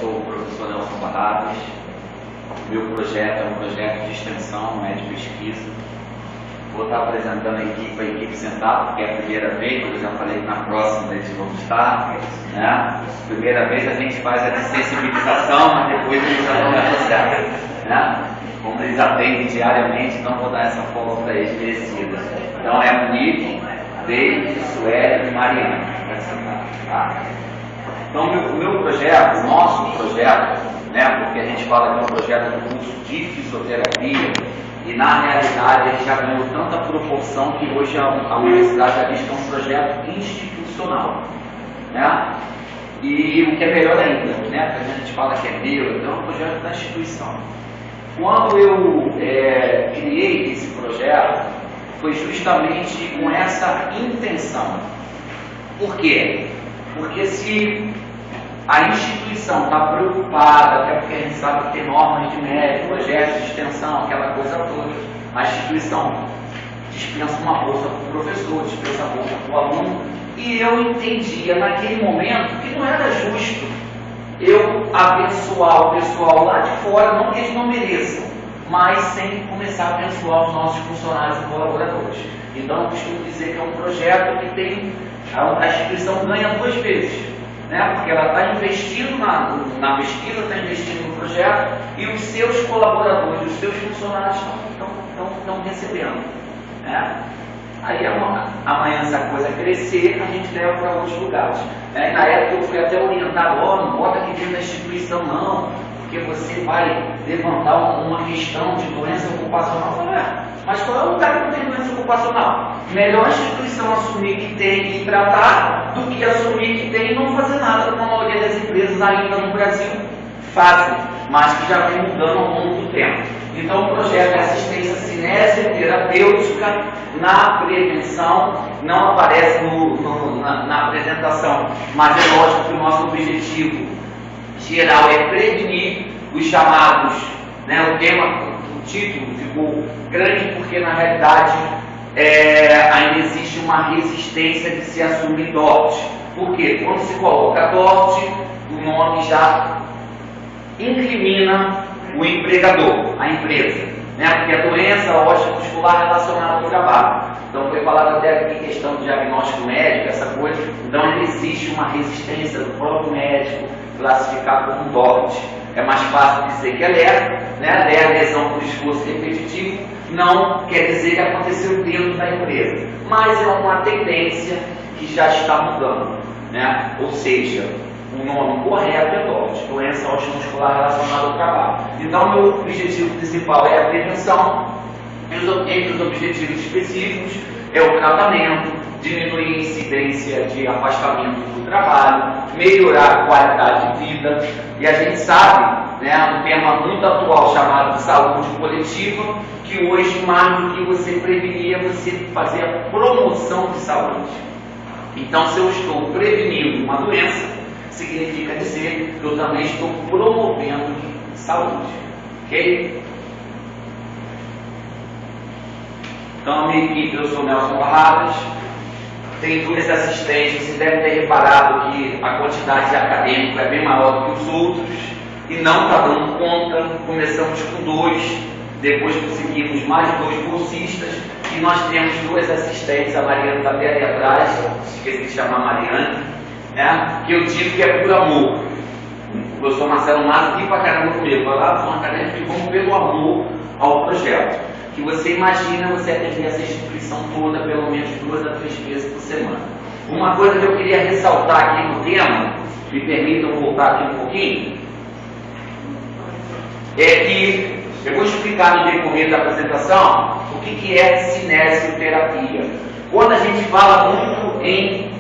Sou o professor Nelson Barradas. Meu projeto é um projeto de extensão, não é de pesquisa. Vou estar apresentando a equipe sentada, porque é a primeira vez, eu já falei que na próxima eles vão estar. Né? Primeira vez a gente faz a sensibilização, mas depois eles já vão me associar. Né? Como eles atendem diariamente, então vou dar essa folga para eles merecida. Então é Monique, David, Sueli e Mariana. Tá? Então o meu projeto, o nosso projeto, né, porque a gente fala que é um projeto do curso de fisioterapia, e na realidade ele já ganhou tanta proporção que hoje a universidade já diz que é um projeto institucional. Né? E o que é melhor ainda, né, porque a gente fala que é meu, então é um projeto da instituição. Quando eu criei esse projeto, foi justamente com essa intenção. Por quê? Porque se a instituição está preocupada, até porque a gente sabe que tem normas de médico, projetos de extensão, aquela coisa toda, a instituição dispensa uma bolsa para o professor, dispensa a bolsa para o aluno, e eu entendia naquele momento que não era justo eu abençoar o pessoal lá de fora, não que eles não mereçam, mas sem começar a abençoar os nossos funcionários e colaboradores. Então eu costumo dizer que é um projeto que tem, a instituição ganha duas vezes, né? Porque ela está investindo na pesquisa, está investindo no projeto, e os seus colaboradores, os seus funcionários estão recebendo. Né? Aí amanhã, se a coisa crescer, a gente leva para outros lugares. Né? Na época eu fui até orientado, não bota aqui dentro da instituição não, porque você vai levantar uma questão de doença ocupacional. Eu falei, mas qual é o cara que não tem doença ocupacional? Melhor a instituição assumir que tem e tratar do que assumir que tem e não fazer nada, como a maioria das empresas ainda no Brasil fazem, mas que já vem mudando ao longo do tempo. Então o projeto é assistência cinésico-terapêutica na prevenção, não aparece na apresentação, mas é lógico que o nosso objetivo geral é prevenir os chamados, né, o título ficou grande porque na realidade ainda existe uma resistência de se assumir DORT. Por quê? Quando se coloca DORT, o nome já incrimina o empregador, a empresa, né? Porque a doença osteomuscular relacionada ao trabalho. Então foi falado até aqui questão do diagnóstico médico, essa coisa. Então ainda existe uma resistência do próprio médico classificar como DORT. É mais fácil dizer que é LER, né? LER, lesão por esforço repetitivo, não quer dizer que aconteceu dentro da empresa, mas é uma tendência que já está mudando, né? Ou seja, o nome correto é DORT, doença osteomuscular relacionada ao trabalho. Então, meu objetivo principal é a prevenção, entre os objetivos específicos é o tratamento, diminuir a incidência de afastamento do trabalho, melhorar a qualidade de vida, e a gente sabe, né, um tema muito atual chamado de saúde coletiva, que hoje mais do que você prevenir é você fazer a promoção de saúde. Então, se eu estou prevenindo uma doença, significa dizer que eu também estou promovendo saúde. Ok? Então, a minha equipe, eu sou Nelson Barradas, tem duas assistentes, você deve ter reparado que a quantidade de acadêmico é bem maior do que os outros, e não está dando conta. Começamos com 2, depois conseguimos mais 2 bolsistas, e nós temos 2 assistentes, a Mariana está até ali atrás, esqueci de chamar a Mariana, né? Que eu digo que é por amor. O professor Marcelo Massa ri pra caramba comigo, vai lá, uma acadêmica e vamos pelo amor ao projeto. Que você imagina você atender essa instituição toda pelo menos 2 a 3 vezes por semana. Uma coisa que eu queria ressaltar aqui no tema, me permitam voltar aqui um pouquinho, é que eu vou explicar no decorrer da apresentação o que é cinesioterapia. Quando a gente fala muito em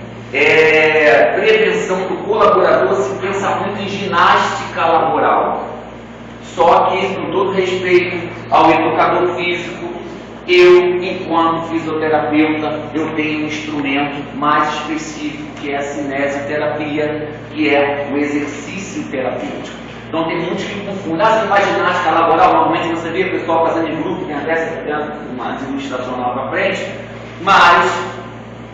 prevenção do colaborador, se pensa muito em ginástica laboral. Só que, com todo respeito ao educador físico, eu, enquanto fisioterapeuta, eu tenho um instrumento mais específico, que é a cinesioterapia, que é o exercício terapêutico. Então tem muitos que confundem. Você faz ginástica laboral, normalmente você vê o pessoal fazendo em grupo, tem até uma administração lá para frente, mas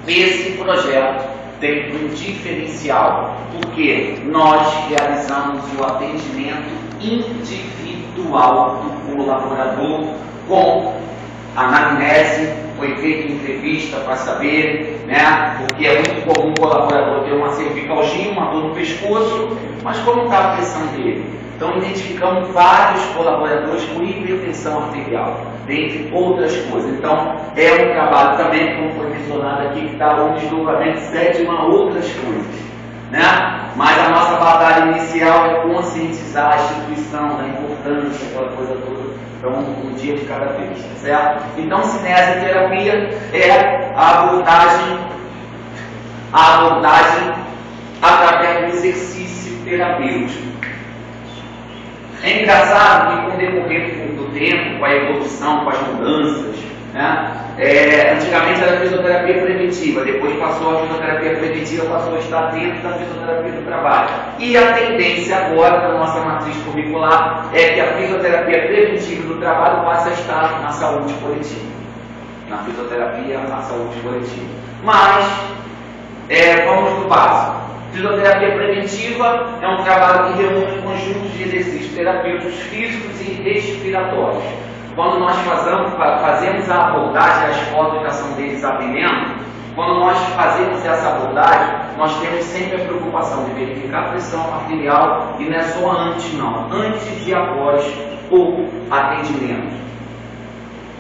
esse projeto tem um diferencial, porque nós realizamos o atendimento individual do colaborador com anamnese, foi feita entrevista para saber, né? Porque é muito comum o colaborador ter uma cervicalgia, uma dor no pescoço, mas como está a pressão dele? Então identificamos vários colaboradores com hipertensão arterial, dentre outras coisas. Então é um trabalho também, como foi mencionado aqui, que está um desdobramento sétima outras coisas, né? Mas a nossa batalha inicial é conscientizar a instituição da importância, aquela coisa toda. Então, um dia de cada vez, certo? Então, cinesioterapia é a abordagem através do exercício terapêutico. É engraçado que, com o decorrer do tempo, com a evolução, com as mudanças, né? Antigamente era a fisioterapia preventiva, depois passou a fisioterapia preventiva, passou a estar dentro da fisioterapia do trabalho. E a tendência agora da nossa matriz curricular é que a fisioterapia preventiva do trabalho passe a estar na saúde coletiva. Na fisioterapia, na saúde coletiva. Mas, vamos do básico. Fisioterapia preventiva é um trabalho que reúne conjuntos de exercícios terapêuticos físicos e respiratórios. Quando nós fazemos a abordagem, as fotos já são deles atendendo, quando nós fazemos essa abordagem, nós temos sempre a preocupação de verificar a pressão arterial, e não é só antes não, antes e após o atendimento.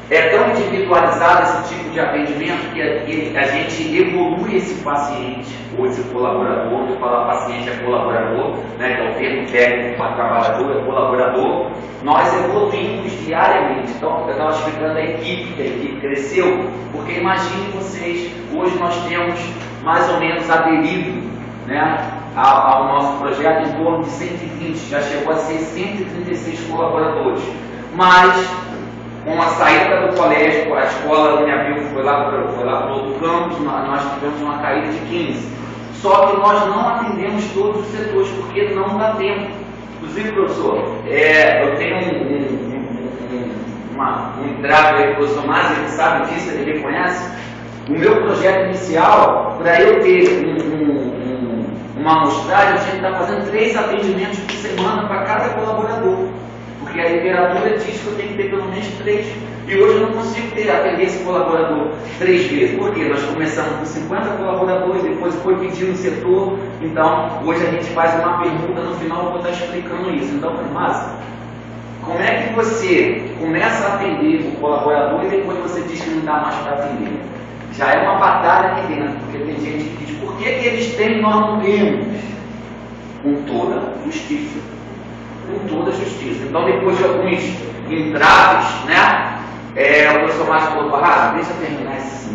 É tão individualizado esse tipo de atendimento que a gente evolui esse paciente, ou esse colaborador, que fala paciente é colaborador, né, que é o termo técnico para trabalhador, é colaborador. Nós evoluímos diariamente. Então, eu estava explicando a equipe, que a equipe cresceu, porque imagine vocês, hoje nós temos mais ou menos aderido, né, ao nosso projeto em torno de 120, já chegou a ser 136 colaboradores. Mas, com a saída do colégio, a escola Uniavil foi lá para o outro campus, nós tivemos uma caída de 15. Só que nós não atendemos todos os setores, porque não dá tempo. Inclusive, professor, eu tenho um entrave aí, o professor Masi, ele sabe disso, ele reconhece. O meu projeto inicial, para eu ter uma amostragem, eu tinha que estar fazendo 3 atendimentos por semana para cada colaborador. Porque a literatura diz que eu tenho que ter pelo menos 3. E hoje eu não consigo atender esse colaborador 3 vezes. Por quê? Nós começamos com 50 colaboradores, depois foi pedindo o setor. Então, hoje a gente faz uma pergunta, no final eu vou estar explicando isso. Então, mas como é que você começa a atender o colaborador e depois você diz que não dá mais para atender? Já é uma batalha aqui dentro, porque tem gente que diz, por que eles têm e nós não temos? Com toda justiça. Com toda a justiça. Então, depois de alguns entraves, né? O professor Márcio falou, deixa eu terminar esse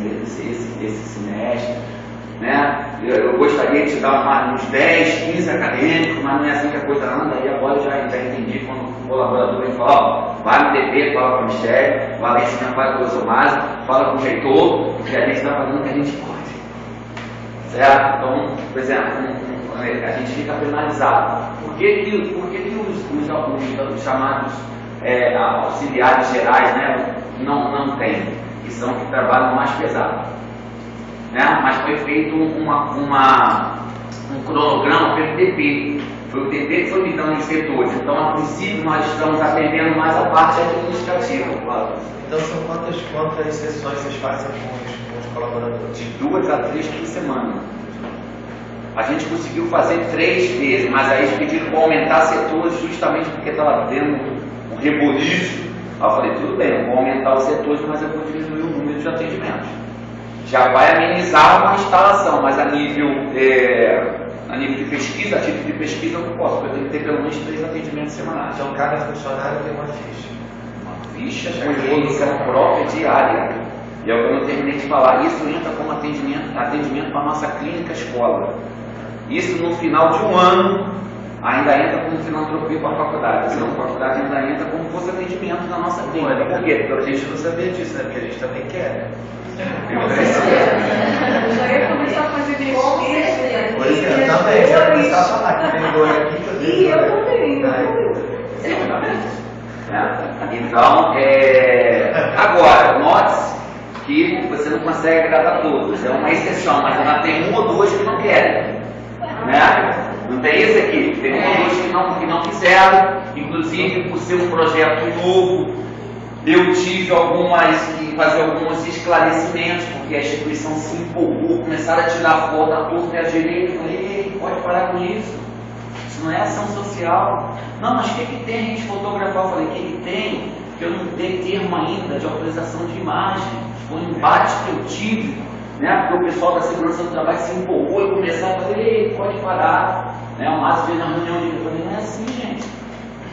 semestre, né? Eu gostaria de te dar uns 10, 15 acadêmicos, mas não é assim que a coisa anda. E agora eu já entendi quando o colaborador vem falar, vai no DP, fala com o Michele, vai lá em cima, fala com o professor Márcio, fala com o reitor, porque a gente está fazendo o que a gente pode. Certo? Então, por exemplo, a gente fica penalizado. Por que os chamados auxiliares gerais, né, não têm? Que são que trabalham mais pesado. Né? Mas foi feito um cronograma pelo DP. Foi o DP que foi me dando os setores. Então, a princípio, nós estamos atendendo mais a parte administrativa. Então, são quantas sessões vocês fazem com os colaboradores? De 2 a 3 por semana. A gente conseguiu fazer 3 vezes, mas aí eles pediram para aumentar setores justamente porque estava tendo um reboliço. Aí eu falei, tudo bem, eu vou aumentar os setores, mas eu vou diminuir o número de atendimentos. Já vai amenizar uma instalação, mas a nível de pesquisa, a título de pesquisa eu não posso, porque eu tenho que ter pelo menos 3 atendimentos semanais. Então cada funcionário tem uma ficha. Uma ficha com evolução própria diária. E é o que eu não terminei de falar, isso entra como atendimento para a nossa clínica escola. Isso no final de um ano ainda entra como filantropia para a faculdade. Senão a faculdade ainda entra como fosse atendimento na nossa clínica. Por quê? Porque a gente não sabia disso, né? Porque a gente também quer. Eu já ia começar a fazer pesquisa. Pois é, eu também. Já começar a falar que tem dor aqui, que eu tenho dor Exatamente. Então, agora, note que você não consegue agradar todos, é uma exceção, mas ainda tem um ou dois que não querem, né? Não tem esse aqui, tem um ou dois que não quiseram, inclusive por ser um projeto novo, eu tive que fazer alguns esclarecimentos, porque a instituição se empolgou, começaram a tirar foto à torta e à direita, eu falei, ei, pode parar com isso não é ação social. Não, mas o que tem a gente fotografar? Eu falei, que tem? Que eu não dei termo ainda de autorização de imagem, foi um embate que eu tive, né? Porque o pessoal da segurança do trabalho se empolgou e começaram a fazer, ei, pode parar, né? O Márcio veio na reunião de eu falei, não é assim, gente.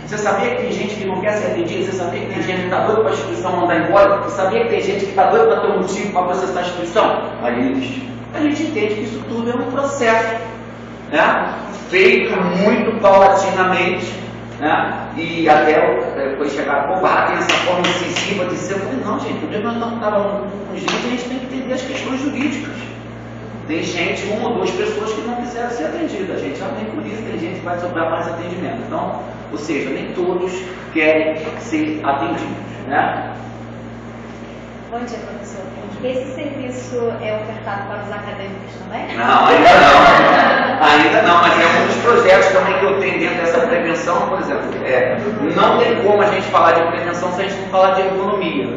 Você sabia que tem gente que não quer ser atendida? Você sabia que tem gente que está doida para a instituição mandar embora? Você sabia que tem gente que está doida para ter um motivo para processar a instituição? Aí a gente entende que isso tudo é um processo, né? Feito muito paulatinamente, né? E até foi chegar, pô, tem essa forma incisiva de ser. Eu falei, não, gente, primeiro nós estamos trabalhando com gente, a gente tem que entender as questões jurídicas. Tem gente, uma ou duas pessoas que não quiseram ser atendidas, a gente já tem por isso, tem gente que vai sobrar mais atendimento. Então, ou seja, nem todos querem ser atendidos, né? Bom dia, professor. Esse serviço é ofertado para os acadêmicos também? Não, ainda não. Ainda não, mas é um dos projetos também que eu tenho dentro dessa prevenção, por exemplo. Não tem como a gente falar de prevenção se a gente não falar de ergonomia,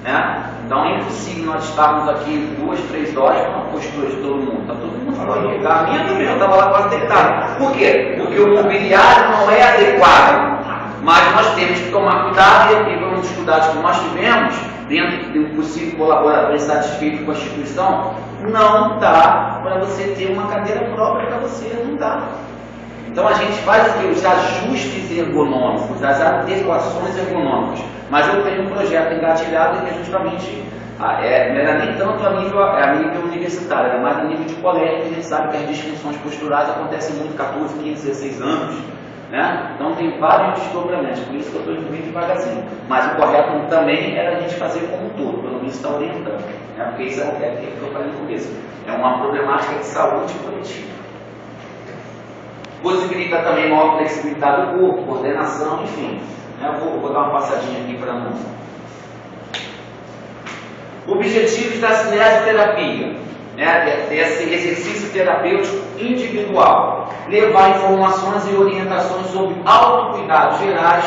né? Então é impossível nós estarmos aqui 2, 3 horas com a postura de todo mundo. Está todo mundo falando de carro. A minha também, eu estava lá quase deitado. Por quê? Porque o mobiliário não é adequado. Mas nós temos que tomar cuidado e um dos cuidados que nós tivemos, dentro de um possível colaborador insatisfeito com a instituição, não dá para você ter uma cadeira própria para você, não dá. Então a gente faz o que? Os ajustes ergonômicos, as adequações ergonômicas. Mas eu tenho um projeto engatilhado que é justamente, não era nem tanto a nível universitário, era mais a nível de colégio, que a gente sabe que as disfunções posturais acontecem muito 14, 15, 16 anos. Né? Então tem vários desdobramentos, por isso que eu estou indo bem devagarzinho. Mas o correto também era a gente fazer como um todo, pelo menos está orientando, né? Porque isso é o que eu falei no começo, é uma problemática de saúde coletiva. Possibilita também maior flexibilidade do corpo, coordenação, enfim. Né? Eu vou dar uma passadinha aqui para não. Objetivos da cinesioterapia. Esse exercício terapêutico individual, levar informações e orientações sobre autocuidados gerais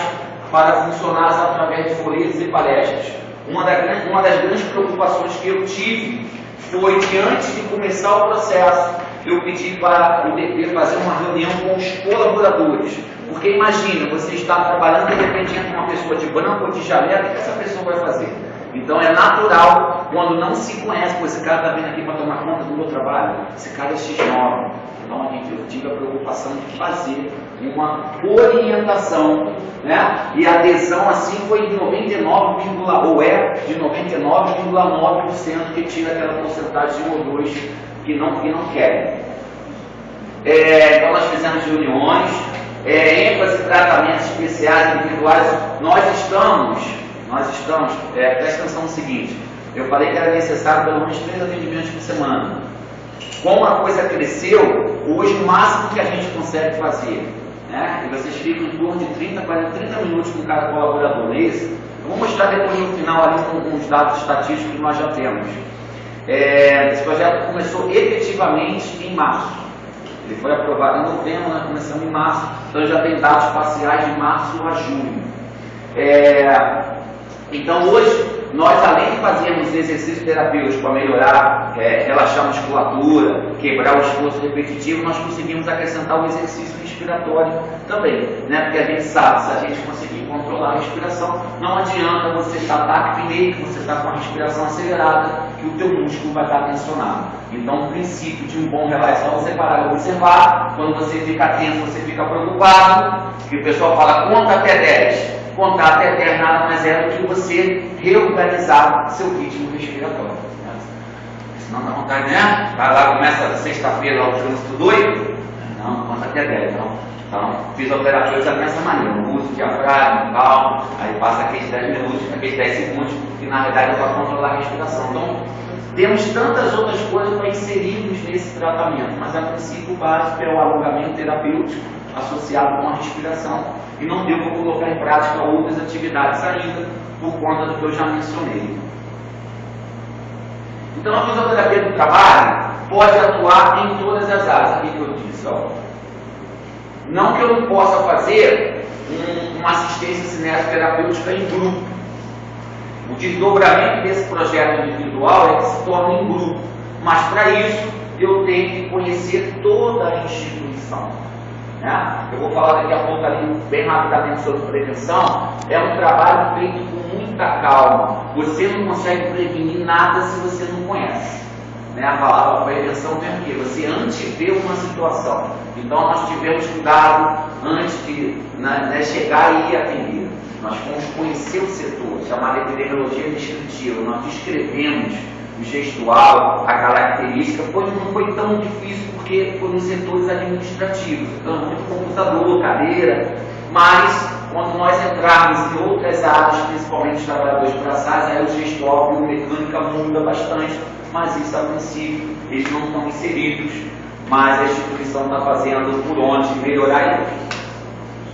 para funcionários através de folhetos e palestras. Uma das grandes preocupações que eu tive foi que antes de começar o processo, eu pedi para o DP fazer uma reunião com os colaboradores. Porque imagina, você está trabalhando e de repente entra uma pessoa de branco ou de jaleco, o que essa pessoa vai fazer? Então é natural, quando não se conhece, pô, esse cara está vindo aqui para tomar conta do meu trabalho, esse cara é X9. Então eu tive a preocupação de fazer uma orientação, né? E a adesão assim foi de 99,9% que tira aquela porcentagem de 1 ou 2 que não querem. Então nós fizemos reuniões, ênfase em tratamentos especiais, individuais. Nós estamos, presta atenção no seguinte, eu falei que era necessário pelo menos 3 atendimentos por semana. Como a coisa cresceu, hoje o máximo que a gente consegue fazer, né? E vocês ficam em torno de 30 minutos com cada colaborador, não é isso? Eu vou mostrar depois no final ali com os dados estatísticos que nós já temos. Esse projeto começou efetivamente em março. Ele foi aprovado em novembro, nós começamos em março, então já tem dados parciais de março a junho. Então hoje, nós além de fazermos exercício terapêutico para melhorar, relaxar a musculatura, quebrar o esforço repetitivo, nós conseguimos acrescentar o exercício respiratório também, né? Porque a gente sabe, se a gente conseguir controlar a respiração, não adianta você estar taquipneico, você está com a respiração acelerada, que o teu músculo vai estar tensionado. Então o princípio de um bom relaxo é você parar e observar, quando você fica tenso, você fica preocupado, que o pessoal fala, conta até 10. Contar até 10 nada mais é do que você reorganizar seu ritmo respiratório. Senão dá vontade, né? Vai lá, começa sexta-feira lá o trânsito doido. Não, conta até 10. Então, fisioterapeuta dessa maneira. Uso diafragma, calma, aí passa aqueles 10 minutos, aqueles 10 segundos, que na realidade é para controlar a respiração. Então, temos tantas outras coisas para inserirmos nesse tratamento, mas a princípio básico é o alongamento terapêutico associado com a respiração, e não deu para colocar em prática outras atividades ainda, por conta do que eu já mencionei. Então a fisioterapia do trabalho pode atuar em todas as áreas. Aqui que eu disse, ó. Não que eu não possa fazer uma assistência cinesioterapêutica em grupo. O desdobramento desse projeto individual é que se torna em grupo. Mas para isso eu tenho que conhecer toda a instituição. Né? Eu vou falar daqui a pouco ali bem rapidamente sobre prevenção. É um trabalho feito com muita calma. Você não consegue prevenir nada se você não conhece. Né? A palavra prevenção vem aqui, você antevê uma situação. Então nós tivemos cuidado antes de chegar e ir atender. Nós fomos conhecer o setor, chamada epidemiologia descritiva. Nós descrevemos o gestual, a característica. Não foi tão difícil porque foram nos setores administrativos. Então, muito computador, cadeira. Mas, quando nós entrarmos em outras áreas, principalmente os trabalhadores braçais, aí o gestual, a biomecânica muda bastante. Mas isso, a princípio, eles não estão inseridos. Mas a instituição está fazendo por onde melhorar isso.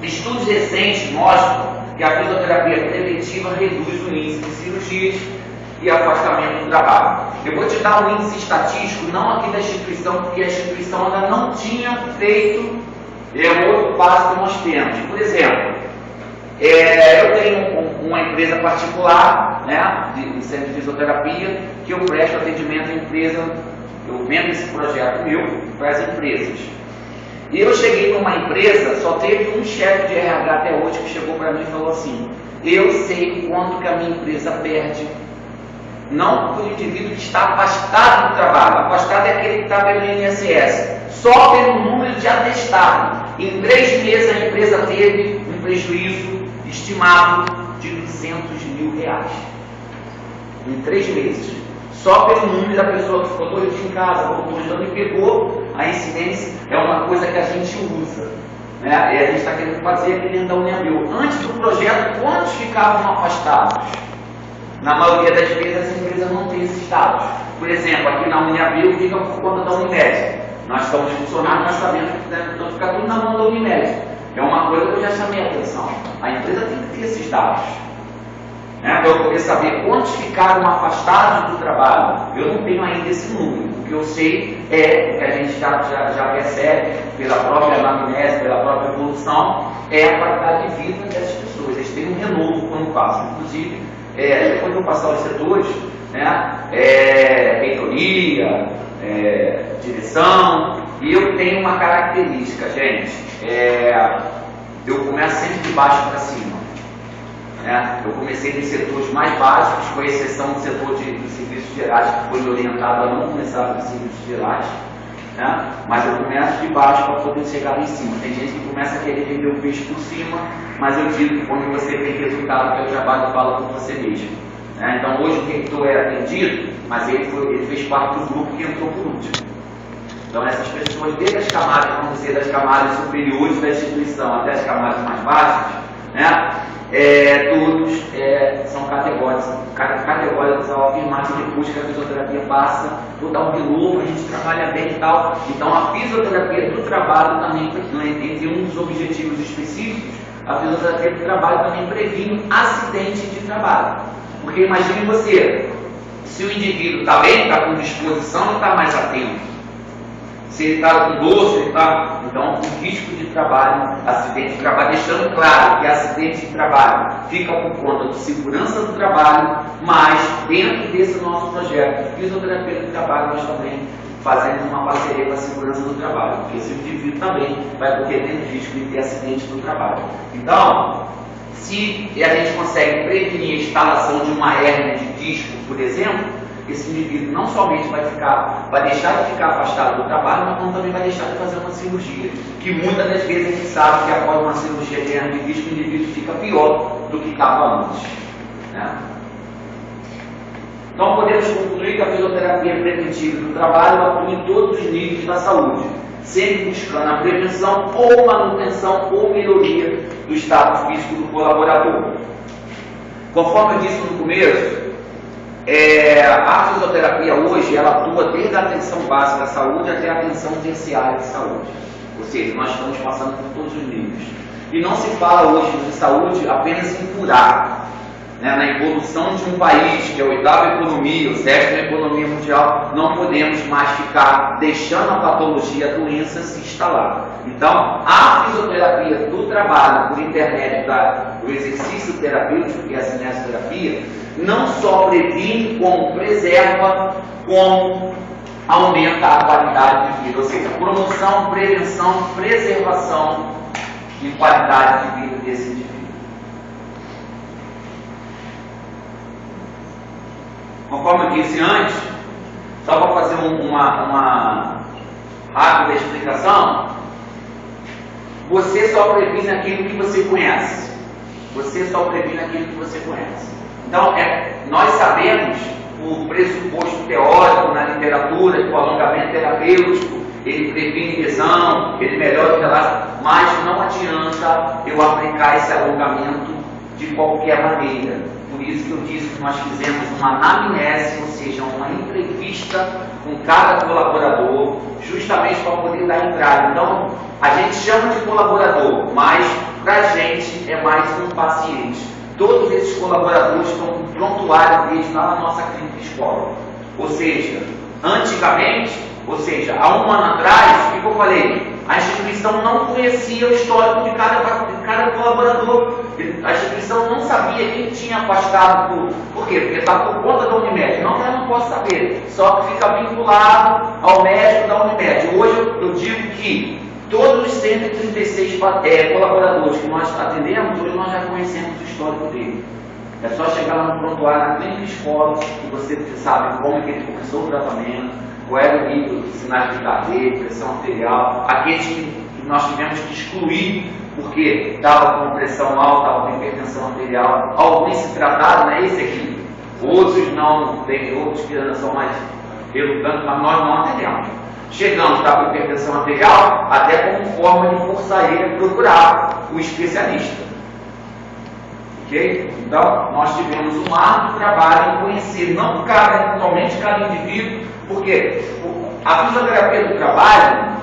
Estudos recentes mostram que a fisioterapia preventiva reduz o índice de cirurgias e afastamento do trabalho. Eu vou te dar um índice estatístico, não aqui da instituição, porque a instituição ainda não tinha feito outro passo que nós temos. Por exemplo, eu tenho uma empresa particular, né, de centro de fisioterapia, que eu presto atendimento à empresa, eu vendo esse projeto meu para as empresas. E eu cheguei numa empresa, só teve um chefe de RH até hoje que chegou para mim e falou assim: eu sei quanto que a minha empresa perde. Não por indivíduo que está afastado do trabalho. Afastado é aquele que está pelo INSS. Só pelo número de atestado. Em 3 meses a empresa teve um prejuízo estimado de R$200 mil. Em 3 meses. Só pelo número da pessoa que ficou todo dia em casa, voltou estudando e pegou a incidência. É uma coisa que a gente usa. Né? E a gente está querendo fazer aqui dentro da Uniabio. Antes do projeto, quantos ficavam afastados? Na maioria das vezes as empresas não têm esses dados. Por exemplo, aqui na Uniabio fica por conta da Unimed. Nós estamos funcionando, nós sabemos que fica tudo na mão da Unimed. É uma coisa que eu já chamei a atenção. A empresa tem que ter esses dados. Né? Para eu poder saber quantos ficaram afastados do trabalho. Eu não tenho ainda esse número. O que eu sei é, que a gente já percebe pela própria anamnese, pela própria evolução, é a qualidade de vida dessas pessoas. Eles têm um renovo quando passam. Inclusive, depois de eu passar os setores, né, reitoria, direção, e eu tenho uma característica, gente, eu começo sempre de baixo para cima. Né? Eu comecei nos setores mais básicos, com exceção do setor dos serviços gerais, que foi orientado a não começar nos serviços gerais, né? Mas eu começo de baixo para poder chegar lá em cima. Tem gente que começa a querer vender o peixe por cima, mas eu digo que quando você tem resultado, que é o trabalho fala por você mesmo. Né? Então hoje o reitor é atendido, mas ele fez parte do grupo que entrou por último. Então essas pessoas, desde as camadas, vamos dizer, das camadas superiores da instituição até as camadas mais baixas, né? Todos são categóricos ao afirmar que depois que a fisioterapia passa, vou dar um renovo, a gente trabalha bem e tal. Então a fisioterapia do trabalho também, entre um dos objetivos específicos, a fisioterapia do trabalho também previne acidente de trabalho. Porque imagine você, se o indivíduo está bem, está com disposição, ele está mais atento. Se ele está com dor, se ele está... Então, o risco de trabalho, acidente de trabalho, deixando claro que acidente de trabalho fica por conta de segurança do trabalho, mas dentro desse nosso projeto de fisioterapia do trabalho, nós também fazemos uma parceria com a segurança do trabalho, porque esse indivíduo também vai correr dentro do risco de ter acidente do trabalho. Então, se a gente consegue prevenir a instalação de uma hérnia de disco, por exemplo, esse indivíduo não somente vai deixar de ficar afastado do trabalho, mas como também vai deixar de fazer uma cirurgia, que muitas das vezes a gente sabe que após uma cirurgia de hernia de disco, o indivíduo fica pior do que estava antes. Né? Então podemos concluir que a fisioterapia preventiva do trabalho atua em todos os níveis da saúde, sempre buscando a prevenção ou manutenção ou melhoria do estado físico do colaborador. Conforme eu disse no começo, a fisioterapia hoje, ela atua desde a atenção básica da saúde até a atenção terciária de saúde. Ou seja, nós estamos passando por todos os níveis. E não se fala hoje de saúde apenas em curar. né, na evolução de um país, que é a 8ª economia, ou 7ª economia mundial, não podemos mais ficar deixando a patologia, a doença se instalar. Então, a fisioterapia do trabalho, por intermédio do exercício terapêutico, que é a cinesioterapia, não só previne, como preserva, como aumenta a qualidade de vida, ou seja, promoção, prevenção, preservação de qualidade de vida desse indivíduo. Conforme eu disse antes, só para fazer uma rápida explicação, você só previne aquilo que você conhece. Você só previne aquilo que você conhece. Então, nós sabemos, o pressuposto teórico na literatura, que o alongamento terapêutico, ele previne lesão, ele melhora o relaxamento, mas não adianta eu aplicar esse alongamento de qualquer maneira. Por isso que eu disse que nós fizemos uma anamnese, ou seja, uma entrevista com cada colaborador, justamente para poder dar entrada. Então, a gente chama de colaborador, mas para a gente é mais um paciente. Todos esses colaboradores estão com prontuário deles lá na nossa clínica escola. Ou seja, antigamente, há um ano atrás, o que eu falei? A instituição não conhecia o histórico de cada colaborador. A instituição não sabia quem tinha afastado. Por quê? Porque está por conta da Unimed. Não, eu não posso saber. Só que fica vinculado ao médico da Unimed. Hoje eu digo que todos os 136 colaboradores que nós atendemos, hoje nós já conhecemos o histórico dele. É só chegar lá no prontuário, na clínica escola, que você sabe como é que ele começou o tratamento, qual era o nível de sinais de cardiaco, pressão arterial, aqueles que nós tivemos que excluir porque estava com pressão alta, estava com hipertensão arterial, alguns se trataram, né? Esse aqui. Outros não, tem outros que são mais relutantes, mas nós não atendemos. Chegamos, está com hipertensão arterial, até como forma de forçar ele a procurar o especialista. Ok? Então, nós tivemos um árduo trabalho em conhecer, não totalmente cada indivíduo, porque a fisioterapia do trabalho,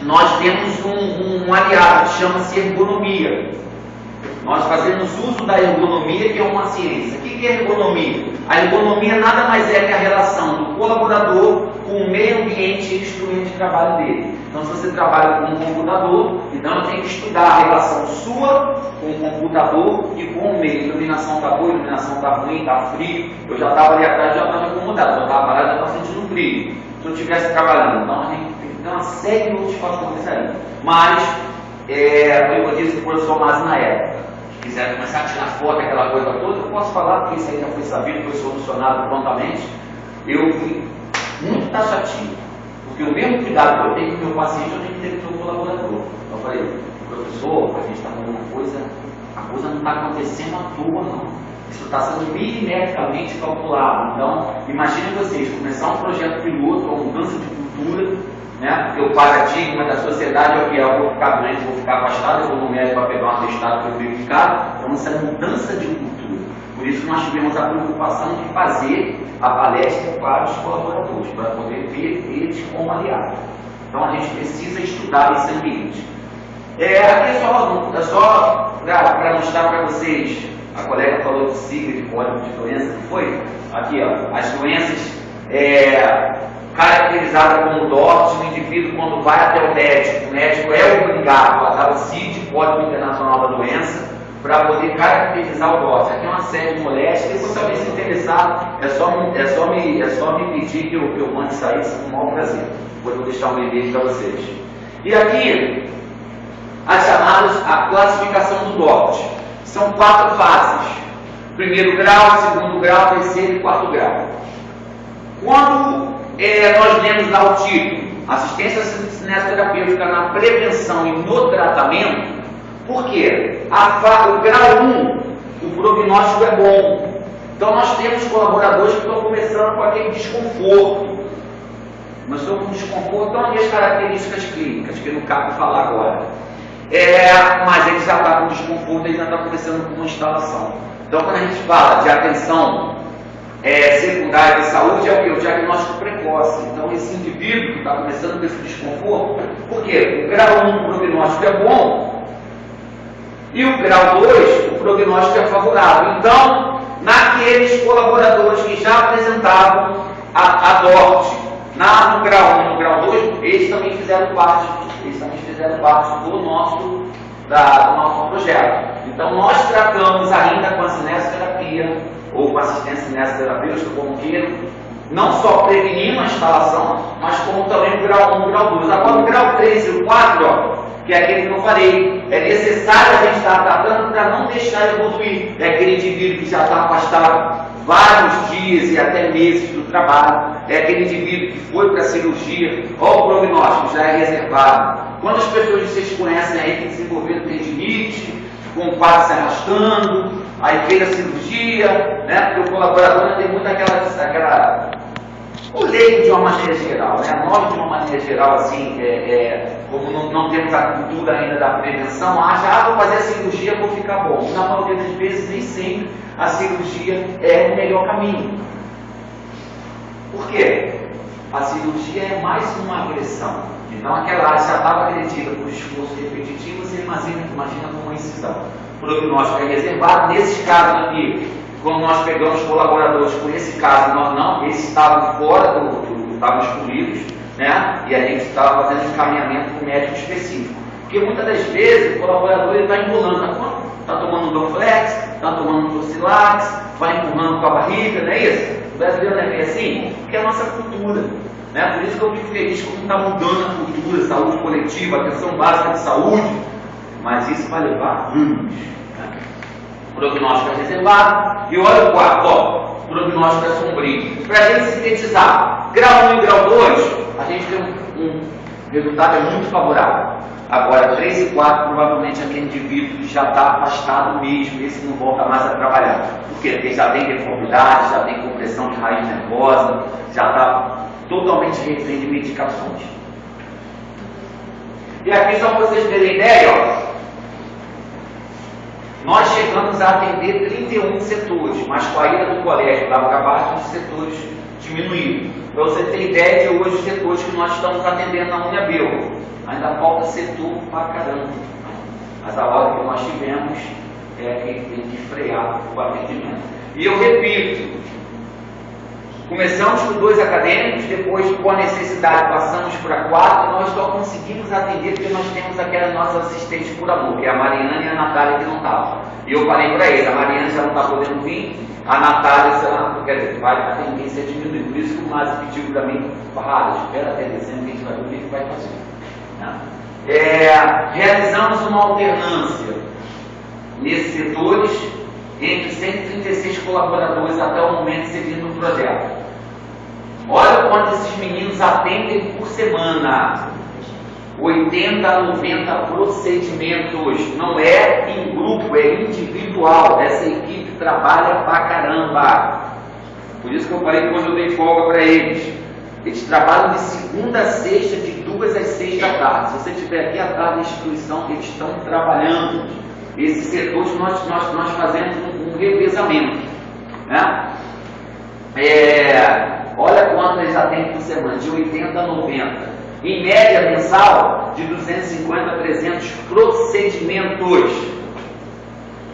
nós temos um aliado que chama-se ergonomia. Nós fazemos uso da ergonomia, que é uma ciência. O que é ergonomia? A ergonomia nada mais é que a relação do colaborador com o meio ambiente e instrumento de trabalho dele. Então, se você trabalha com um computador, então eu tenho que estudar a relação sua com o computador e com o meio. Iluminação está boa, iluminação está ruim, está frio. Eu já estava ali atrás, já estava incomodado. Eu estava parado, já estava sentindo frio. Se eu estivesse trabalhando, então a gente tem uma série de outros fatores aí. Mas, eu disse que o professor Masi na época, se quiser começar a tirar foto, aquela coisa toda, eu posso falar, porque isso aí já foi sabido, foi solucionado prontamente. Eu fui muito taxativo, porque o mesmo cuidado que eu tenho com o meu paciente, eu tenho que ter com o meu colaborador. Então eu falei, professor, a gente está fazendo uma coisa, a coisa não está acontecendo à toa, não. Isso está sendo milimetricamente calculado. Então, imagine vocês, começar um projeto piloto, uma mudança de cultura, né? Porque o paradigma da sociedade é o que é, eu vou ficar doente, vou ficar afastado, eu vou no médico para pegar um atestado que eu fui ficar. Então, isso é mudança de cultura. Por isso, nós tivemos a preocupação de fazer a palestra para os colaboradores, para poder ter eles como aliados. Então, a gente precisa estudar esse ambiente. Aqui é só para mostrar para vocês, a colega falou de sigla, de código de doença, que foi? Aqui, ó, as doenças caracterizadas como DORT, o indivíduo quando vai até o médico é obrigado a dar o CID, Código Internacional da Doença, para poder caracterizar o DORT. Aqui é uma série de moléstias, se você também se interessar, é só me pedir que eu mande sair com o maior prazer. Depois eu vou deixar um e-mail para vocês. E aqui, a classificação do DORT. São 4 fases: primeiro grau, segundo grau, terceiro e quarto grau. Quando nós lemos lá o título, assistência cinesioterapêutica na prevenção e no tratamento, por quê? O grau 1, o prognóstico é bom. Então nós temos colaboradores que estão começando com aquele desconforto. Começou com desconforto, então as características clínicas, que eu não cabe falar agora. Mas ele já está com desconforto, ele já está começando com uma instalação. Então, quando a gente fala de atenção secundária de saúde, é o que? O diagnóstico precoce. Então, esse indivíduo que está começando com esse desconforto, por quê? O grau 1, o prognóstico é bom, e o grau 2, o prognóstico é favorável. Então, naqueles colaboradores que já apresentavam a DORT no grau 1 e no grau 2, eles também fizeram parte do nosso projeto. Então, nós tratamos ainda com a cinesioterapia, ou com assistência cinesioterapêutica, como queiram, não só prevenindo a instalação, mas como também o grau 1 e o grau 2. Agora, o grau 3 e o 4, que é aquele que eu falei, é necessário a gente estar tratando para não deixar evoluir. É aquele indivíduo que já está afastado vários dias e até meses do trabalho, é aquele indivíduo que foi para a cirurgia, ou o prognóstico já é reservado. Quantas pessoas vocês conhecem aí que desenvolveram tendinite, com o quadro se arrastando, aí fez a cirurgia, né? Porque o colaborador tem muito aquela o leigo de uma maneira geral, né? Nós de uma maneira geral, assim, como não temos a cultura ainda da prevenção, acha, vou fazer a cirurgia, vou ficar bom. Na maioria das vezes, nem sempre a cirurgia é o melhor caminho. Por quê? A cirurgia é mais uma agressão. Então aquela área já estava agredida por esforço repetitivo, você imagina com uma incisão. O prognóstico é reservado. Nesses casos aqui, quando nós pegamos colaboradores com esse caso, nós não, esses estavam fora estavam excluídos, né? E a gente estava fazendo um encaminhamento com um médico específico. Porque muitas das vezes o colaborador está enrolando, está tomando um Dorflex, está tomando um Docilax, vai empurrando com a barriga, não é isso? O brasileiro não é bem assim? Porque é a nossa cultura. Né? Por isso que eu fico feliz como está mudando a cultura, saúde coletiva, atenção básica de saúde, mas isso vai levar anos. O prognóstico é reservado, e olha o quarto, o prognóstico é sombrio. Para a gente sintetizar, grau 1 e grau 2, a gente tem um resultado muito favorável. Agora, 3 e 4, provavelmente aquele indivíduo que já está afastado mesmo, esse não volta mais a trabalhar. Por quê? Porque já tem deformidade, já tem compressão de raiz nervosa, já está totalmente refém de medicações. E aqui, só para vocês terem ideia, nós chegamos a atender 31 setores, mas com a ida do colégio lá para baixo, os setores diminuíram. Para você ter ideia de hoje os setores que nós estamos atendendo na Uniabel, ainda falta setor pra caramba. Mas a hora que nós tivemos tem que frear o atendimento. E eu repito, começamos com 2 acadêmicos, depois, com a necessidade, passamos para 4, nós só conseguimos atender porque nós temos aquelas nossas assistentes por amor, que é a Mariana e a Natália, que não estavam. E eu falei para eles, a Mariana já não está podendo vir, a Natália, quer dizer, a tendência é diminuir. Por isso que o Márcio pediu para mim, espera até dezembro, que a gente vai ver o que vai fazer. Realizamos uma alternância nesses setores entre 136 colaboradores até o momento seguindo o projeto. Olha quanto esses meninos atendem por semana. 80 a 90 procedimentos. Não é em grupo, é individual. Essa equipe trabalha pra caramba. Por isso que eu falei quando eu dei folga para eles. Eles trabalham de segunda a sexta, de 2 às 6 da tarde. Se você estiver aqui atrás da instituição, eles estão trabalhando. Esses setores nós fazemos um revezamento. Né? Olha quanto eles atendem por semana, de 80 a 90. Em média mensal, de 250 a 300 procedimentos.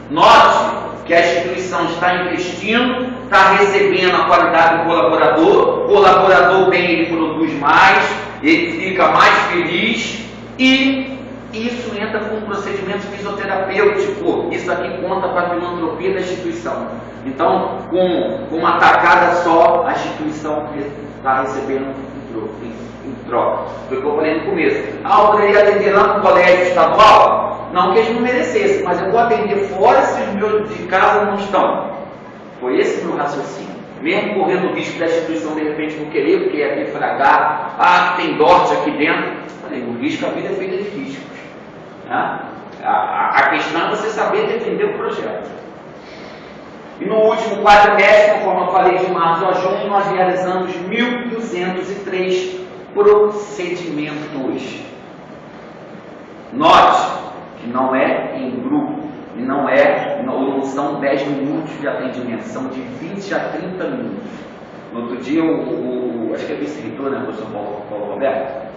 Note que a instituição está investindo, está recebendo a qualidade do colaborador, o colaborador bem, ele produz mais, ele fica mais feliz e isso entra com um procedimento fisioterapêutico. Isso aqui conta para a filantropia da instituição. Então, com uma tacada só, a instituição está recebendo em troca. Foi o que eu falei no começo. Eu poderia atender lá no colégio estadual? Não que eles não merecessem, mas eu vou atender fora se os meus de casa não estão. Foi esse o meu raciocínio. Mesmo correndo o risco da instituição de repente não querer, porque ia defragrar, tem DORT aqui dentro. Falei, o risco, a vida é feita de riscos. Né? A questão é você saber defender o projeto. E no último quadrimestre, conforme eu falei, de março a junho, nós realizamos 1.203 procedimentos. Note que não é em grupo, e não são 10 minutos de atendimento, são de 20 a 30 minutos. No outro dia, acho que é vice-reitor, né, professor Paulo Roberto?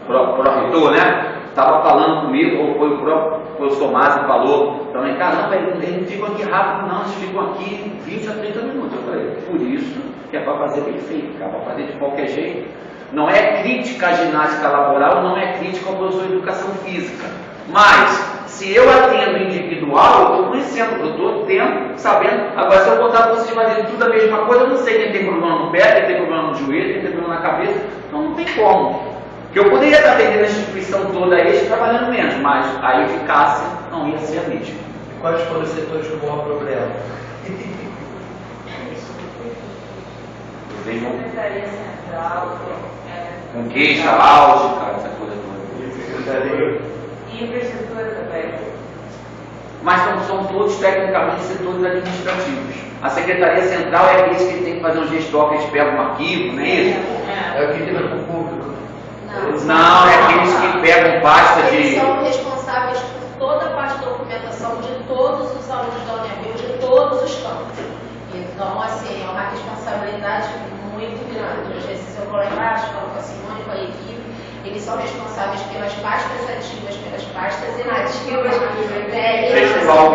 Pró-reitor, né? estava falando comigo, ou foi o próprio professor Márcio que falou, também, caramba, eles não ficam aqui rápido não, eles ficam aqui 20 a 30 minutos. Eu falei, por isso que é para fazer bem feito, é para fazer de qualquer jeito. Não é crítica à ginástica laboral, não é crítica ao professor de educação física. Mas, se eu atendo individual, eu estou conhecendo, eu estou tendo, sabendo. Agora, se eu botar para vocês fazerem tudo a mesma coisa, eu não sei quem tem problema no pé, quem tem problema no joelho, quem tem problema na cabeça. Então, não tem como. Porque eu poderia estar atendendo a instituição toda eles trabalhando menos, mas a eficácia não ia ser a mesma. E quais foram os setores com o maior problema? Secretaria Central, Com queixa, álgica, essa coisa toda. e infraestrutura também. Mas são todos tecnicamente setores administrativos. A Secretaria Central é aqueles que tem que fazer um gestor, que eles pegam um arquivo, não é isso? É o que lida com o público. Não, é aqueles que pegam pasta Eles de... são responsáveis por toda a parte de documentação de todos os alunos da Unibio, de todos os campos. Então, assim, é uma responsabilidade muito grande. Hoje, esse seu colega embaixo, com a Simone, com a equipe, eles são responsáveis pelas pastas ativas, pelas pastas inativas. Pessoal.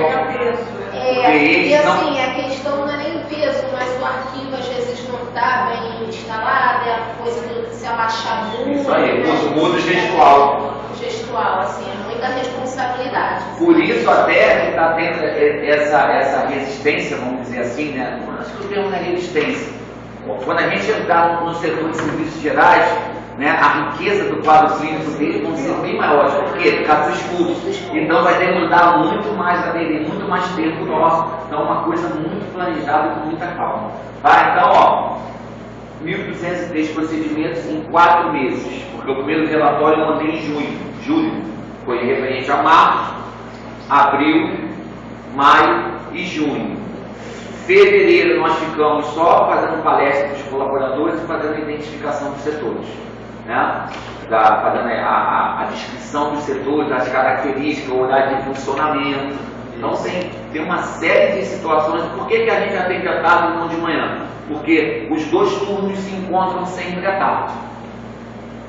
E assim, a questão não é nem peso, mas o arquivo às vezes não está bem instalado, é a coisa de se abaixar muito. Isso aí, né? muda o gestual. Gestual, assim, é muita responsabilidade. Por isso até que está tendo essa resistência, vamos dizer assim, né? Acho que o termo não é resistência. Quando a gente entrar no setor de serviços gerais, né, a riqueza do quadro clínico dele vão ser bem maiores. Por quê? Por causa dos custos. Então vai demandar muito mais aderir, muito mais tempo nosso. Então é uma coisa muito planejada e com muita calma. Tá? Então, ó, 1.203 procedimentos em 4 meses. Porque o primeiro relatório eu mandei em julho. Foi referente a março, abril, maio e junho. Fevereiro nós ficamos só fazendo palestra para os colaboradores e fazendo a identificação dos setores, né? Fazendo a descrição dos setores, as características, o horário de funcionamento. Então tem uma série de situações. Por que a gente atende à tarde e não de manhã? Porque os 2 turnos se encontram sempre à tarde.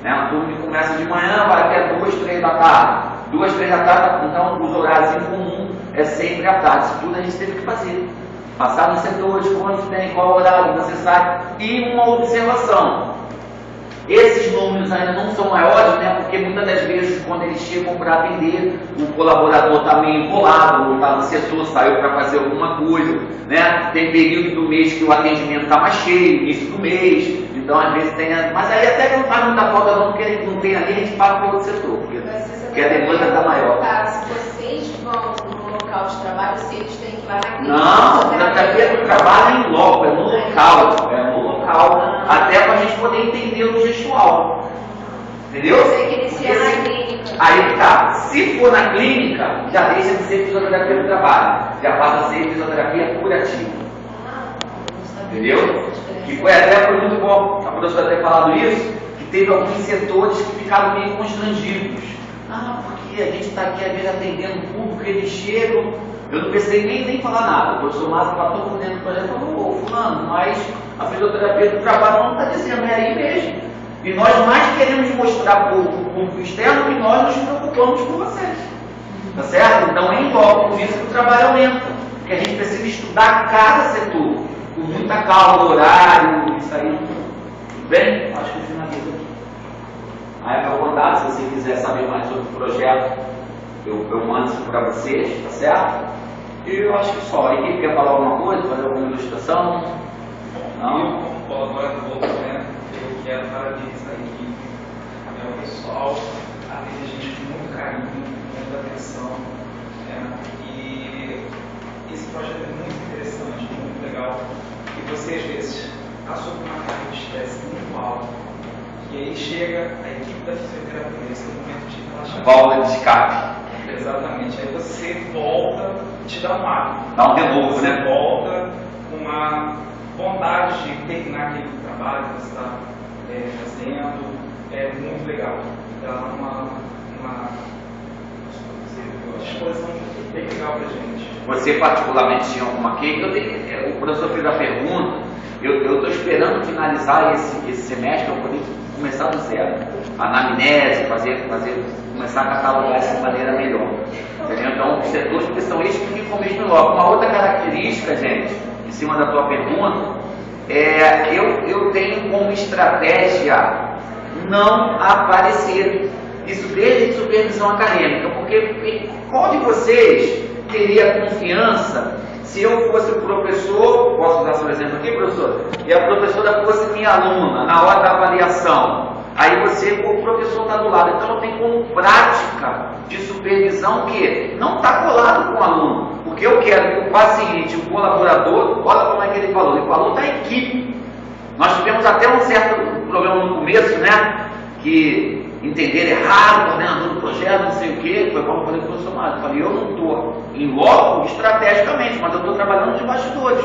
Né? O turno que começa de manhã vai até 2, 3 da tarde. 2, 3 da tarde, então os horários em comum é sempre à tarde. Isso tudo a gente teve que fazer. Passar nos setores, onde tem, qual horário você sai. E uma observação. Esses números ainda não são maiores, né? Porque muitas das vezes, quando eles chegam para atender, o colaborador está meio embolado, ou está no setor, saiu para fazer alguma coisa, né? Tem período do mês que o atendimento está mais cheio, início do mês, então às vezes tem... Mas aí até não faz muita falta não, porque não tem ali, a gente paga para outro setor, porque a demanda está maior. Se vocês vão no local de trabalho, se eles têm que ir lá na clínica. Não, na terapia do trabalho é em loco, é no local, até para a gente poder entender o gestual. Entendeu? Você que inicia na clínica. Aí tá, se for na clínica, já deixa de ser fisioterapia do trabalho, já passa a ser fisioterapia curativa. Entendeu? Que foi muito bom, a professora ter falado isso, que teve alguns setores que ficaram meio constrangidos. Porque a gente está aqui às vezes atendendo o público, eles chegam, eu não precisei nem falar nada. O professor Márcio está todo mundo dentro do projeto e falou, ô fulano, mas a fisioterapia do trabalho não está dizendo, é aí mesmo. E nós mais queremos mostrar para o público externo que nós nos preocupamos com vocês. Tá certo? Então é em loco, por isso que o trabalho aumenta. Porque a gente precisa estudar cada setor, com muita calma, horário, isso aí. Tudo bem? Acho que eu finalizo aqui. Aí é meu contato, se você quiser saber mais sobre o projeto, eu mando isso para vocês, tá certo? E eu acho que só. A equipe quer falar alguma coisa, fazer alguma ilustração? Não? Eu, como colaborador, né, eu quero parabenizar a equipe, o pessoal atende a gente com muito carinho, com muita atenção, né, e esse projeto é muito interessante, muito legal, e você às vezes está sob uma carga de estresse muito alta, e aí chega a equipe da fisioterapia, esse é o momento de relaxamento. Válvula de escape. Exatamente, aí você volta e te dá um ar. Dá um renovo, Você né? volta com uma vontade de terminar aquele trabalho que você está fazendo, é muito legal. Dá uma exposição bem legal pra gente. Você particularmente tinha alguma queixa? O professor fez a pergunta, Eu estou esperando finalizar esse semestre para poder começar do zero. Anamnese, começar a catalogar essa maneira melhor. Entendeu? Então, os setores que são esses que ficam mesmo logo. Uma outra característica, gente, em cima da tua pergunta, eu tenho como estratégia não aparecer. Isso desde supervisão acadêmica, porque qual de vocês teria confiança se eu fosse o professor, posso dar seu exemplo aqui, professor, e a professora fosse minha aluna na hora da avaliação, aí o professor está do lado, então eu tenho como prática de supervisão que não está colado com o aluno, porque eu quero que o paciente, o colaborador, olha como é que ele falou da equipe. Nós tivemos até um certo problema no começo, né, que entender errado, coordenador do projeto, não sei o quê, foi como eu falei para o professor Mário, eu falei, eu não estou em loco estrategicamente, mas eu estou trabalhando de bastidores.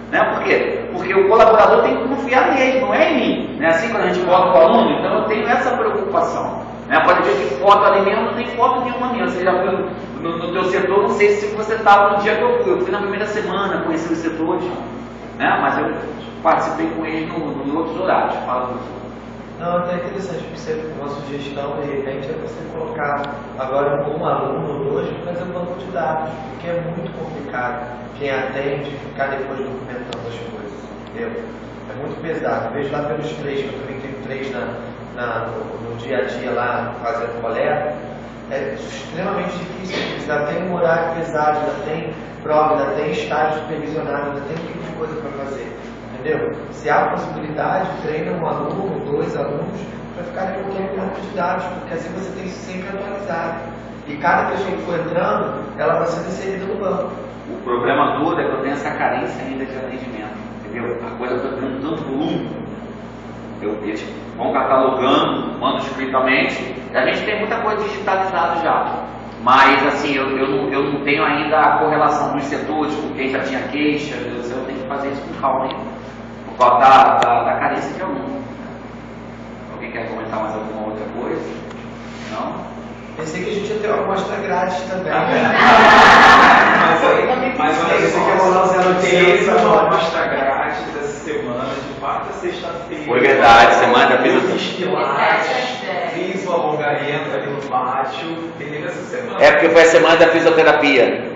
Né? Por quê? Porque o colaborador tem que confiar nele, não é em mim. Né? Assim, quando a gente bota o aluno, então eu tenho essa preocupação. Né? Pode ver que foto ali mesmo não tem foto nenhuma minha. Você já viu no teu setor, não sei se você estava no dia que eu fui. Eu fui na primeira semana, conheci os setores, né? Mas eu participei com eles em outros horários. Fala, professor. Não, até interessante, uma sugestão, de repente, é você colocar agora um aluno ou dois para fazer um banco de dados, porque é muito complicado quem atende ficar depois documentando as coisas, entendeu? É muito pesado. Eu vejo lá pelos três, que eu também tenho três no dia a dia lá fazendo coleta, é extremamente difícil, porque ainda tem um horário pesado, ainda tem prova, ainda tem estágio supervisionado, ainda tem um tipo de coisa para fazer. Entendeu? Se há possibilidade, treina um aluno, dois alunos, para ficarem colocando banco de dados, porque assim você tem isso sempre atualizado. E cada pessoa que for entrando, ela vai sendo inserida no banco. O problema todo é que eu tenho essa carência ainda de atendimento, entendeu? A coisa está tendo tanto volume. Eles vão catalogando manuscritamente, e a gente tem muita coisa digitalizada já. Mas assim, eu não tenho ainda a correlação dos setores, com quem já tinha queixa, eu tenho que fazer isso com calma ainda. Por causa da carência de aluno. Alguém quer comentar mais alguma outra coisa? Não? Pensei que a gente ia ter uma amostra grátis também. Mas olha Você quer só, rolar o 0 teve uma amostra grátis essa semana, de quarta a sexta-feira. Foi verdade, semana da fiz Pilates, fiz uma alongamento ali no pátio, teve essa semana. É porque foi a semana da fisioterapia.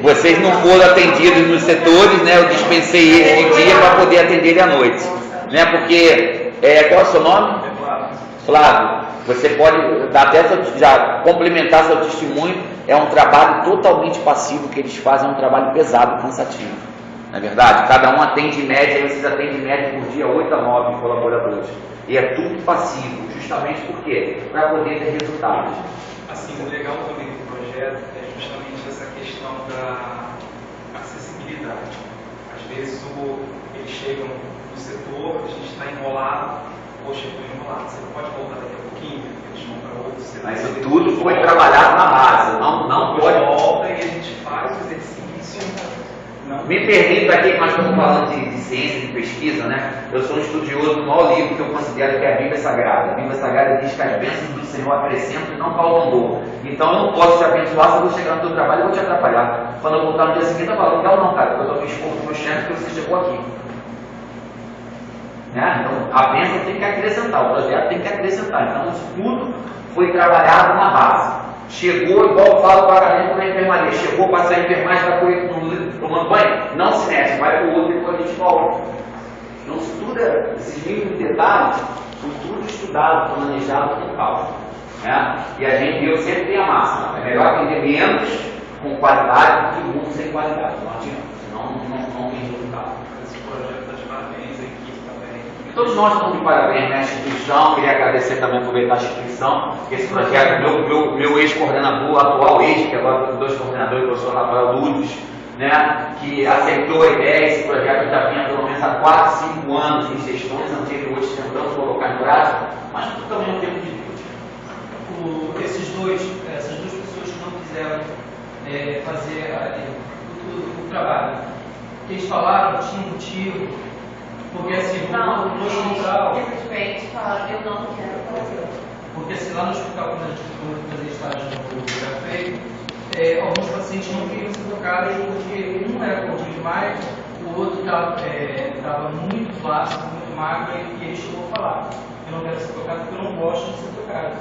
Vocês não foram atendidos nos setores, né? Eu dispensei eles de dia para poder atender ele à noite. Né? Porque, qual é o seu nome? Flávio. Você pode dar até já complementar seu testemunho. É um trabalho totalmente passivo que eles fazem, é um trabalho pesado, cansativo. Não é verdade? Cada um atende em média, vocês atendem em média por dia 8 a 9 colaboradores. E é tudo passivo, justamente por quê? Para poder ter resultados. Assim, o legal também do projeto é justamente essa questão da acessibilidade. Às vezes eles chegam no setor, a gente está enrolado, poxa, eu estou enrolado, você pode voltar daqui a pouquinho, eles vão para outro setor. Mas isso tudo foi trabalhado na base, não pode. Volta e a gente faz o exercício. Me permita aqui que nós estamos falando de ciência, de pesquisa, né? Eu sou um estudioso do maior livro que eu considero que é a Bíblia Sagrada. A Bíblia Sagrada diz que as bênçãos do Senhor acrescentam e não faltam dor. Então eu não posso te abençoar se eu vou chegar no teu trabalho e vou te atrapalhar. Quando eu voltar no dia seguinte, eu falo, não, cara, eu estou me expondo para o meu chefe que você chegou aqui. Né? Então a bênção tem que acrescentar, o projeto tem que acrescentar. Então isso tudo foi trabalhado na base. Chegou, igual eu falo para a galera na enfermaria, chegou, passa a enfermagem, vai correr tomando banho, não se mexe, vai para o outro e depois a gente volta. Então isso tudo, esses mínimos detalhes, foi tudo estudado, planejado com calma. Né? E eu sempre tenho a máxima, é melhor atender menos com qualidade do que muito sem qualidade, não adianta, senão não tem resultado. Esse projeto está de parabéns, a equipe também. Todos nós estamos de parabéns na instituição, queria agradecer também, aproveitar a instituição, que esse projeto, meu ex-coordenador, atual ex, que agora tem 2 coordenadores, o professor Rafael Lourdes, né, que aceitou a ideia. Esse projeto já vinha pelo menos há 4, 5 anos em gestões anteriores, tentando colocar em prática, mas tudo também é o tempo de Deus. Essas duas pessoas que não quiseram fazer o trabalho, eles falaram, tinha motivo, porque assim, no hospital, simplesmente falaram, eu não quero fazer. porque assim, lá no hospital, quando a gente foi fazer estágio no café, alguns pacientes não queriam ser tocados porque um era contínuo demais, o o outro estava muito fácil, muito magro, e ele chegou a falar: eu não quero ser tocado porque eu não gosto de ser tocado.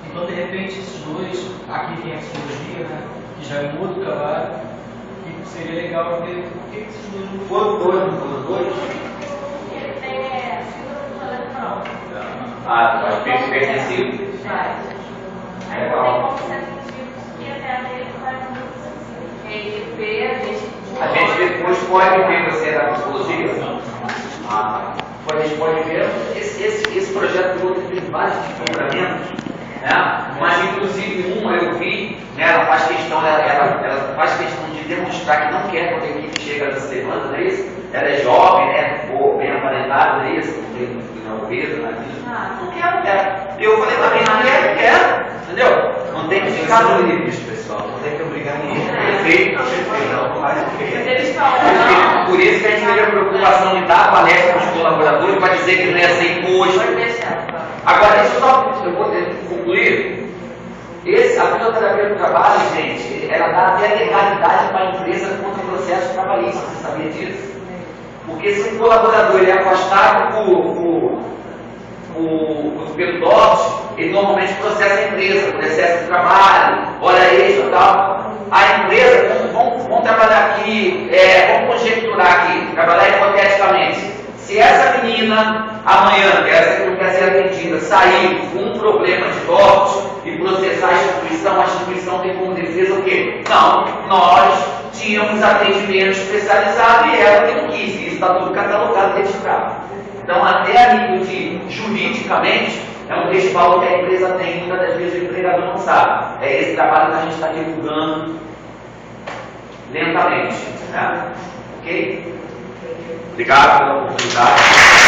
Então, de repente, esses dois, aqui tem a psicologia, né, que já é um outro trabalho, e seria legal ver por que esses dois não Foram dois? É, síndrome do eletrônico. Ah, tu vai pertencido. Aí não tem como ser atendido, porque até a dele vai muito sensível. Ele vê, A gente depois pode ver você na psicologia. A gente pode ver. Esse projeto do outro tem vários desdobramentos, né? Mas inclusive uma eu vi, né? Ela faz questão de demonstrar que não quer quando a equipe chega da semana, não é isso? Ela é jovem, né? Ou bem aparentada, não é isso? Não tem obesa, não é isso? Não quer. Eu falei também, não quer, entendeu? Não tem que ficar no limite, pessoal. Não tem que obrigar ninguém. Perfeito. Não faz o que Eles falam, Por isso que a gente teve a preocupação de dar palestra para os colaboradores para dizer que não ia ser imposto. Agora, deixa eu vou concluir. A fisioterapia do trabalho, gente, ela dá até legalidade para a empresa contra processos trabalhistas. Você sabia disso? Porque se o colaborador ele é afastado pelo DOT, ele normalmente processa a empresa, por excesso de trabalho, hora extra e tal. A empresa, vamos trabalhar aqui, vamos conjecturar aqui, trabalhar hipoteticamente. Se essa menina, amanhã, essa que não quer ser atendida, sair com um problema de DOT e processar a instituição tem como defesa o quê? Não, nós tínhamos atendimento especializado e ela que não quis. Isso está tudo catalogado, registrado. Então, até a nível de juridicamente, é um respaldo que a empresa tem, muitas das vezes o empregador não sabe. É esse trabalho que a gente está divulgando lentamente. Né? Ok? Obrigado pela oportunidade.